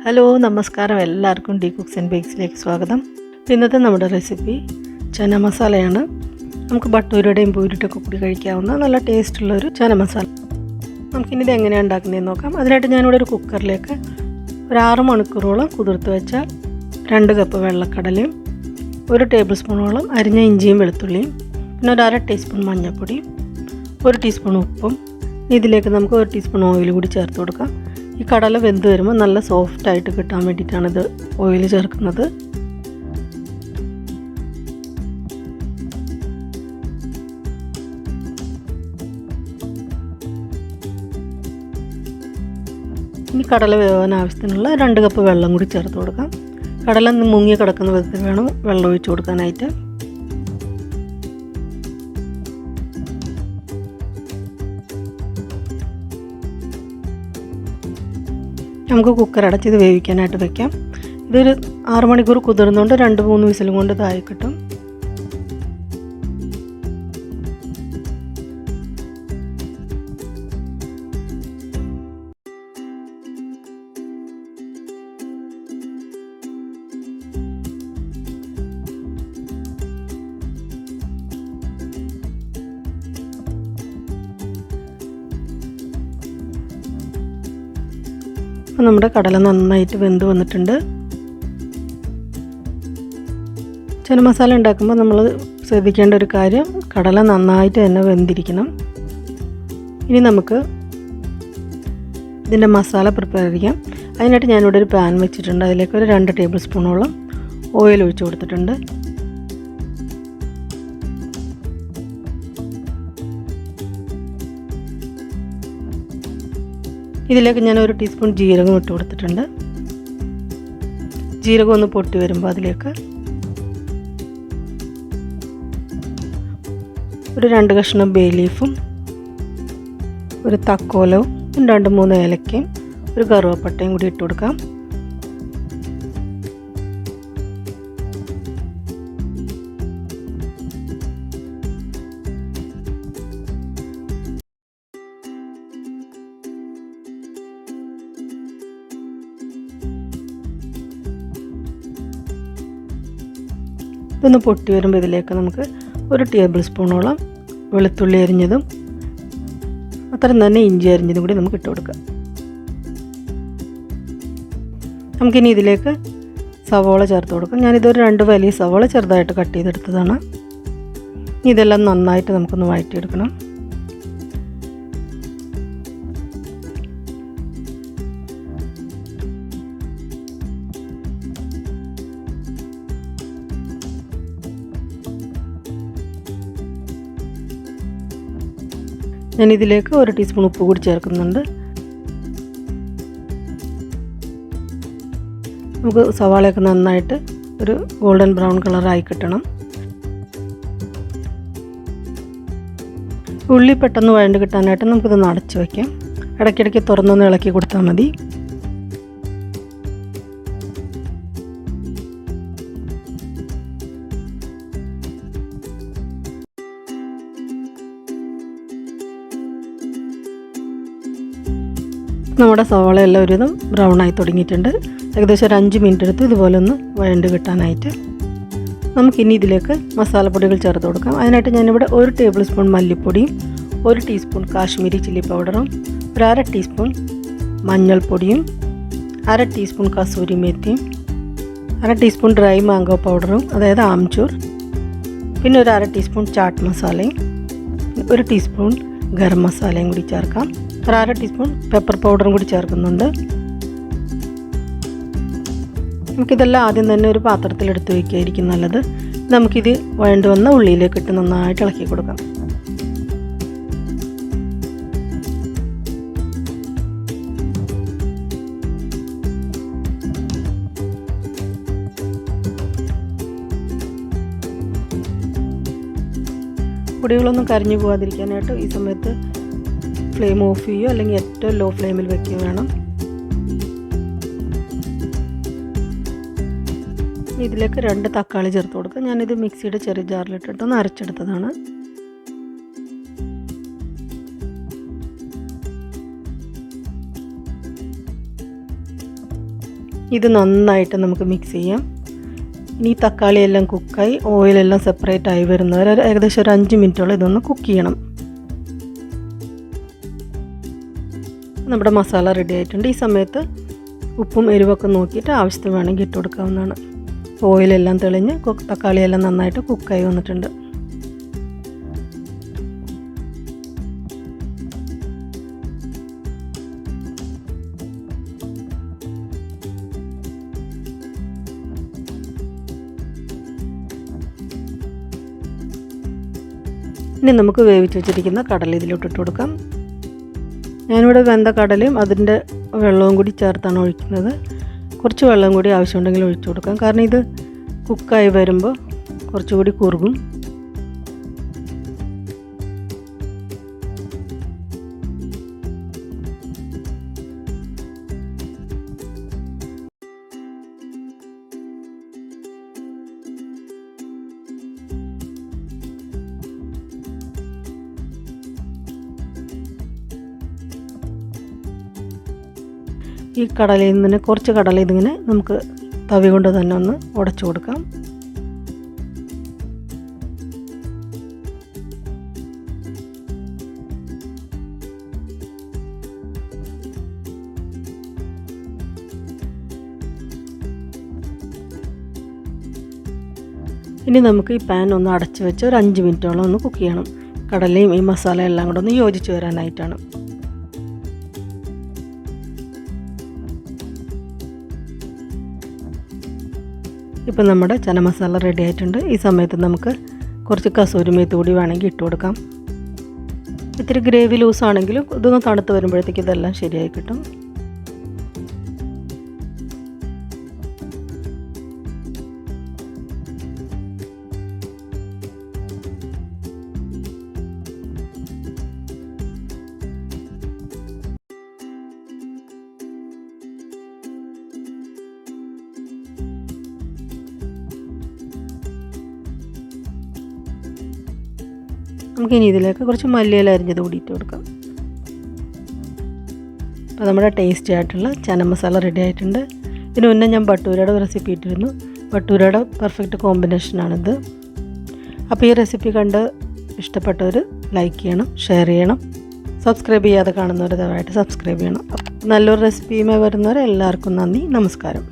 Hello നമസ്കാരം, എല്ലാവർക്കും Dcooks and Bakesലേക്ക് സ്വാഗതം. ഇന്നത്തെ നമ്മുടെ റെസിപ്പി ചന മസാലയാണ്. നമുക്ക് ബട്ടൂരുടെയും പൂരിയുടെയൊക്കെ കൂടി കഴിക്കാവുന്ന നല്ല ടേസ്റ്റുള്ളൊരു ചന മസാല. നമുക്കിനി ഇത് എങ്ങനെയാണ് ഉണ്ടാക്കുന്നതെന്ന് നോക്കാം. അതിനായിട്ട് ഞാനിവിടെ ഒരു കുക്കറിലേക്ക് ഒരു 6 മണിക്കൂറോളം കുതിർത്ത് വെച്ച 2 കപ്പ് വെള്ളക്കടലയും 1 ടേബിൾ സ്പൂണോളം അരിഞ്ഞ ഇഞ്ചിയും വെളുത്തുള്ളിയും പിന്നെ ഒരു 1/2 ടീസ്പൂൺ മഞ്ഞൾപ്പൊടി 1 ടീസ്പൂൺ ഉപ്പും ഇതിലേക്ക് നമുക്ക് 1 ടീസ്പൂൺ ഓയിൽ കൂടി ചേർത്ത് കൊടുക്കാം. ഈ കടല വെന്ത് വരുമ്പോൾ നല്ല സോഫ്റ്റായിട്ട് കിട്ടാൻ വേണ്ടിയിട്ടാണ് ഇത് ഓയിൽ ചേർക്കുന്നത്. ഇനി കടല വേവാൻ ആവശ്യത്തിനുള്ള 2 കപ്പ് വെള്ളം കൂടി ചേർത്ത് കൊടുക്കാം. കടല മുങ്ങി കിടക്കുന്ന വിധത്തിൽ വേണം വെള്ളം ഒഴിച്ച് കൊടുക്കാനായിട്ട്. നമുക്ക് കുക്കർ അടച്ച് ഇത് വേവിക്കാനായിട്ട് വെക്കാം. ഇതൊരു 6 മണിക്കൂർ കുതിർന്നുകൊണ്ട് 2-3 വിസിലും കൊണ്ട് ഇതായി കിട്ടും. അപ്പോൾ നമ്മുടെ കടല നന്നായിട്ട് വെന്ത് വന്നിട്ടുണ്ട്. ചന മസാല ഉണ്ടാക്കുമ്പോൾ നമ്മൾ ശ്രദ്ധിക്കേണ്ട ഒരു കാര്യം, കടല നന്നായിട്ട് തന്നെ വെന്തിരിക്കണം. ഇനി നമുക്ക് ഇതിൻ്റെ മസാല പ്രിപ്പയർ ചെയ്യാം. അതിനായിട്ട് ഞാനിവിടെ ഒരു പാൻ വെച്ചിട്ടുണ്ട്. അതിലേക്ക് ഒരു 2 ടേബിൾ സ്പൂണോളം ഓയിൽ ഒഴിച്ച് കൊടുത്തിട്ടുണ്ട്. ഇതിലേക്ക് ഞാൻ 1 ടീസ്പൂൺ ജീരകം ഇട്ട് കൊടുത്തിട്ടുണ്ട്. ജീരകം ഒന്ന് പൊട്ടി വരുമ്പോൾ അതിലേക്ക് ഒരു 2 കഷ്ണം ബേ ലീഫും ഒരു തക്കോലവും 2-3 ഏലക്കയും ഒരു കറുവപ്പട്ടയും കൂടി ഇട്ട് കൊടുക്കാം. ഇതൊന്ന് പൊട്ടി വരുമ്പോൾ ഇതിലേക്ക് നമുക്ക് 1 ടേബിൾ സ്പൂണോളം വെളുത്തുള്ളി അരിഞ്ഞതും അത്രയും തന്നെ ഇഞ്ചി അരിഞ്ഞതും കൂടി നമുക്ക് ഇട്ട് കൊടുക്കാം. നമുക്കിനി ഇതിലേക്ക് സവോള ചേർത്ത് കൊടുക്കാം. ഞാനിതൊരു 2 വലിയ സവോള ചെറുതായിട്ട് കട്ട് ചെയ്തെടുത്തതാണ്. ഇതെല്ലാം നന്നായിട്ട് നമുക്കൊന്ന് വഴറ്റിയെടുക്കണം. ഞാനിതിലേക്ക് 1 ടീസ്പൂൺ ഉപ്പ് കൂടി ചേർക്കുന്നുണ്ട്. നമുക്ക് സവാളയൊക്കെ നന്നായിട്ട് ഒരു ഗോൾഡൻ ബ്രൗൺ കളറായി കിട്ടണം. ഉള്ളി പെട്ടെന്ന് വഴണ്ട് കിട്ടാനായിട്ട് നമുക്കിതൊന്ന് അടച്ച് വയ്ക്കാം. ഇടയ്ക്കിടയ്ക്ക് തുറന്നൊന്ന് ഇളക്കി കൊടുത്താൽ മതി. നമ്മുടെ സവാള എല്ലാം ഒരുവിധം ബ്രൗൺ ആയി തുടങ്ങിയിട്ടുണ്ട്. ഏകദേശം ഒരു 5 മിനിറ്റ് എടുത്ത് ഇതുപോലെ ഒന്ന് വഴണ്ട് കിട്ടാനായിട്ട്. നമുക്കിനി ഇതിലേക്ക് മസാലപ്പൊടികൾ ചേർത്ത് കൊടുക്കാം. അതിനായിട്ട് ഞാനിവിടെ 1 ടേബിൾ സ്പൂൺ മല്ലിപ്പൊടിയും 1 ടീസ്പൂൺ കാശ്മീരി ചില്ലി പൗഡറും 1/2 ടീസ്പൂൺ മഞ്ഞൾപ്പൊടിയും 1/2 ടീസ്പൂൺ കസൂരി മെത്തിയും 1/2 ടീസ്പൂൺ ഡ്രൈ മാംഗോ പൗഡറും അതായത് ആംചൂർ പിന്നെ ഒരു 1/2 ടീസ്പൂൺ ചാട്ട് മസാലയും 1 ടീസ്പൂൺ ഗരം മസാലയും കൂടി ചേർക്കാം. 1/2 ടീസ്പൂൺ പെപ്പർ പൗഡറും കൂടി ചേർക്കുന്നുണ്ട്. നമുക്കിതെല്ലാം ആദ്യം തന്നെ ഒരു പാത്രത്തിലെടുത്ത് വയ്ക്കുകയായിരിക്കും നല്ലത്. നമുക്കിത് വഴണ്ട് വന്ന ഉള്ളിയിലേക്ക് ഇട്ട് നന്നായിട്ട് ഇളക്കി കൊടുക്കാം. പൊടികളൊന്നും കരിഞ്ഞു പോകാതിരിക്കാനായിട്ട് ഈ സമയത്ത് ഫ്ലെയിം ഓഫ് ചെയ്യുക, അല്ലെങ്കിൽ ഏറ്റവും ലോ ഫ്ലെയിമിൽ വെക്കുക വേണം. ഇതിലേക്ക് 2 തക്കാളി ചേർത്ത് കൊടുക്കുക. ഞാനിത് മിക്സിയുടെ ചെറിയ ജാറിലിട്ടിട്ടൊന്ന് അരച്ചെടുത്തതാണ്. ഇത് നന്നായിട്ട് നമുക്ക് മിക്സ് ചെയ്യാം. ഇനി തക്കാളിയെല്ലാം കുക്കായി ഓയിലെല്ലാം സെപ്പറേറ്റ് ആയി വരുന്നവരെ ഏകദേശം ഒരു 5 മിനിറ്റോളം ഇതൊന്ന് കുക്ക് ചെയ്യണം. നമ്മുടെ മസാല റെഡി ആയിട്ടുണ്ട്. ഈ സമയത്ത് ഉപ്പും എരിവൊക്കെ നോക്കിയിട്ട് ആവശ്യത്തിന് വേണമെങ്കിൽ ഇട്ട് കൊടുക്കാവുന്നതാണ്. ഓയിലെല്ലാം തെളിഞ്ഞ് തക്കാളിയെല്ലാം നന്നായിട്ട് കുക്കായി വന്നിട്ടുണ്ട്. ഇനി നമുക്ക് വേവിച്ച് വെച്ചിരിക്കുന്ന കടല ഇതിലോട്ട് ഇട്ട് കൊടുക്കാം. ഞാനിവിടെ വെന്ത കടലയും അതിൻ്റെ വെള്ളവും കൂടി ചേർത്താണ് ഒഴിക്കുന്നത്. കുറച്ച് വെള്ളം കൂടി ആവശ്യമുണ്ടെങ്കിൽ ഒഴിച്ചു കൊടുക്കാം. കാരണം ഇത് കുക്കായി വരുമ്പോൾ കുറച്ചുകൂടി കുറുകും. ഈ കടലയിൽ നിന്ന് കുറച്ച് കടല ഇതിങ്ങനെ നമുക്ക് തവി കൊണ്ട് തന്നെ ഒന്ന് ഉടച്ചു കൊടുക്കാം. ഇനി നമുക്ക് ഈ പാൻ ഒന്ന് അടച്ചു വെച്ച് ഒരു 5 മിനിറ്റോളം ഒന്ന് കുക്ക് ചെയ്യണം. കടലയും ഈ മസാല എല്ലാം കൂടെ ഒന്ന് യോജിച്ച് വരാനായിട്ടാണ്. ഇപ്പം നമ്മുടെ ചന മസാല റെഡി ആയിട്ടുണ്ട്. ഈ സമയത്ത് നമുക്ക് കുറച്ച് കസൂരി മേത്തി കൂടി വേണമെങ്കിൽ ഇട്ട് കൊടുക്കാം. ഇത്തിരി ഗ്രേവി ലൂസാണെങ്കിലും ഇതൊന്ന് തണുത്ത് വരുമ്പോഴത്തേക്ക് ഇതെല്ലാം ശരിയായി കിട്ടും. നമുക്കിനി ഇതിലേക്ക് കുറച്ച് മല്ലിയില അരിഞ്ഞത് കൂടി ഇട്ട് കൊടുക്കാം. അപ്പോൾ നമ്മുടെ ടേസ്റ്റി ആയിട്ടുള്ള ചന മസാല റെഡി ആയിട്ടുണ്ട്. ഇതിന് മുന്നേ ഞാൻ ഭട്ടൂരയുടെ റെസിപ്പി ഇട്ടിരുന്നു. ഭട്ടൂരയുടെ പെർഫെക്റ്റ് കോമ്പിനേഷനാണിത്. അപ്പോൾ ഈ റെസിപ്പി കണ്ട് ഇഷ്ടപ്പെട്ടവർ ലൈക്ക് ചെയ്യണം, ഷെയർ ചെയ്യണം. സബ്സ്ക്രൈബ് ചെയ്യാതെ കാണുന്നവർ ദയവായിട്ട് സബ്സ്ക്രൈബ് ചെയ്യണം. നല്ലൊരു റെസിപ്പിയുമായി വരുന്നവരെ എല്ലാവർക്കും നന്ദി, നമസ്കാരം.